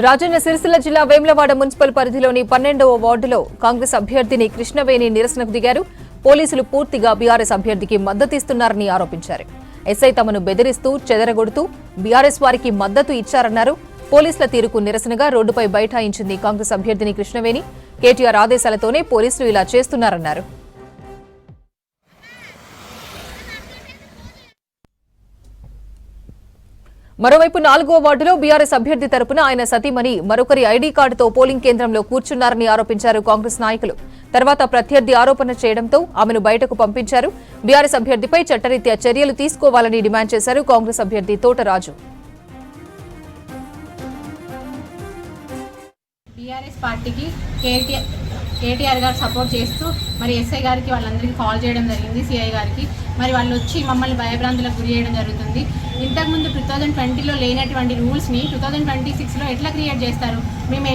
రాజన్న సిరిసిల్ల జిల్లా వేములవాడ మున్సిపల్ పరిధిలోని 12వ వార్డులో కాంగ్రెస్ అభ్యర్థిని కృష్ణవేణి నిరసనకు దిగారు. పోలీసులు పూర్తిగా బీఆర్ఎస్ అభ్యర్థికి మద్దతిస్తున్నారని ఆరోపించారు. ఎస్ఐ తమను బెదిరిస్తూ చెదరగొడుతూ బీఆర్ఎస్ వారికి మద్దతు ఇచ్చారన్నారు. పోలీసుల తీరుకు నిరసనగా రోడ్డుపై బైఠాయించింది కాంగ్రెస్ అభ్యర్థిని కృష్ణవేణి. కేటీఆర్ ఆదేశాలతోనే పోలీసులు ఇలా చేస్తున్నారన్నారు. మరోవైపు 4వ వార్డులో బీఆర్ఎస్ అభ్యర్థి తరపున ఆయన సతీమణి మరొకరి ఐడీ కార్డుతో పోలింగ్ కేంద్రంలో కూర్చున్నారని ఆరోపించారు కాంగ్రెస్ నాయకులు. తర్వాత ప్రత్యర్థి ఆరోపణ చేయడంతో ఆమెను బయటకు పంపించారు. బీఆర్ఎస్ అభ్యర్థిపై చట్టరీత్యా చర్యలు తీసుకోవాలని డిమాండ్ చేశారు కాంగ్రెస్ అభ్యర్థి తోటరాజు. బీఆర్ఎస్ పార్టీకి కేటీఆర్ గారు సపోర్ట్ చేస్తూ మరి ఎస్ఐ గారికి వాళ్ళందరికీ కాల్ చేయడం జరిగింది, సిఐ గారికి. మరి వాళ్ళు వచ్చి మమ్మల్ని భయభ్రాంతులకు గురి చేయడం జరుగుతుంది. ఇంతకుముందు 2020లో లేనటువంటి రూల్స్ని 2026లో ఎట్లా క్రియేట్ చేస్తారు? మేము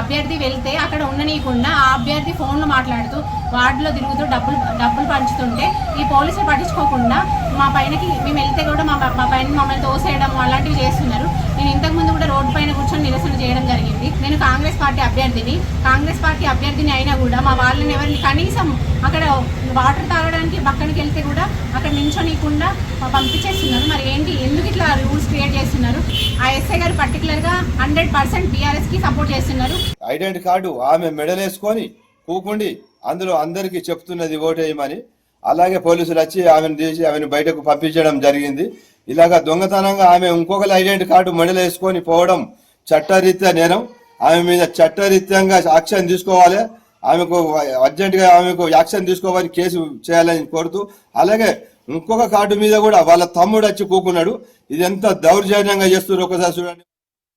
అభ్యర్థి వెళ్తే అక్కడ ఉండనీయకుండా ఆ అభ్యర్థి ఫోన్లో మాట్లాడుతూ వార్డులో తిరుగుతూ డబ్బులు పంచుతుంటే ఈ పోలీసులు పట్టించుకోకుండా మా పైనకి మేము వెళ్తే కూడా మా పైన మమ్మల్ని తోసేయడం అలాంటివి చేస్తున్నారు. నేను ఇంతకుముందు కూడా రోడ్డు పైన కూర్చొని నిరసన చేయడం జరిగింది. నేను కాంగ్రెస్ పార్టీ అభ్యర్థిని అయినా కూడా మా వాళ్ళని ఎవరిని కనీసం అక్కడ వాటర్ తాగడానికి పక్కనకి వెళ్తే కూడా అక్కడ నించోనీయకుండా పంపించేస్తున్నారు. మరి ఏంటి, ఎందుకు ఇట్లా రూల్స్ క్రియేట్ చేస్తున్నారు? ఆ ఎస్ఐ గారు పర్టికులర్గా 100% బీఆర్ఎస్కి సపోర్ట్ చేస్తున్నారు. ఐడెంటిటీ కార్డు ఆమె మెడలేసుకొని కూకుండి అందులో అందరికీ చెప్తున్నది ఓటేయమని. అలాగే పోలీసులు వచ్చి ఆమెను తీసి ఆమెను బయటకు పంపించడం జరిగింది. ఇలాగా దొంగతనంగా ఆమె ఇంకొకరి ఐడెంటిటీ కార్డు మెడలేసుకొని పోవడం చట్టరీత్యా నేరం. ఆమె మీద చట్టరీత్యంగా యాక్షన్ తీసుకోవాలి. ఆమెకు అర్జెంటుగా ఆమెకు యాక్షన్ తీసుకోవాలి, కేసు చేయాలని కోరుతూ, అలాగే ఇంకొక కార్డు మీద కూడా వాళ్ళ తమ్ముడు వచ్చి కూకున్నాడు. ఇది ఎంత దౌర్జన్యంగా చేస్తున్నారు ఒకసారి చూడండి.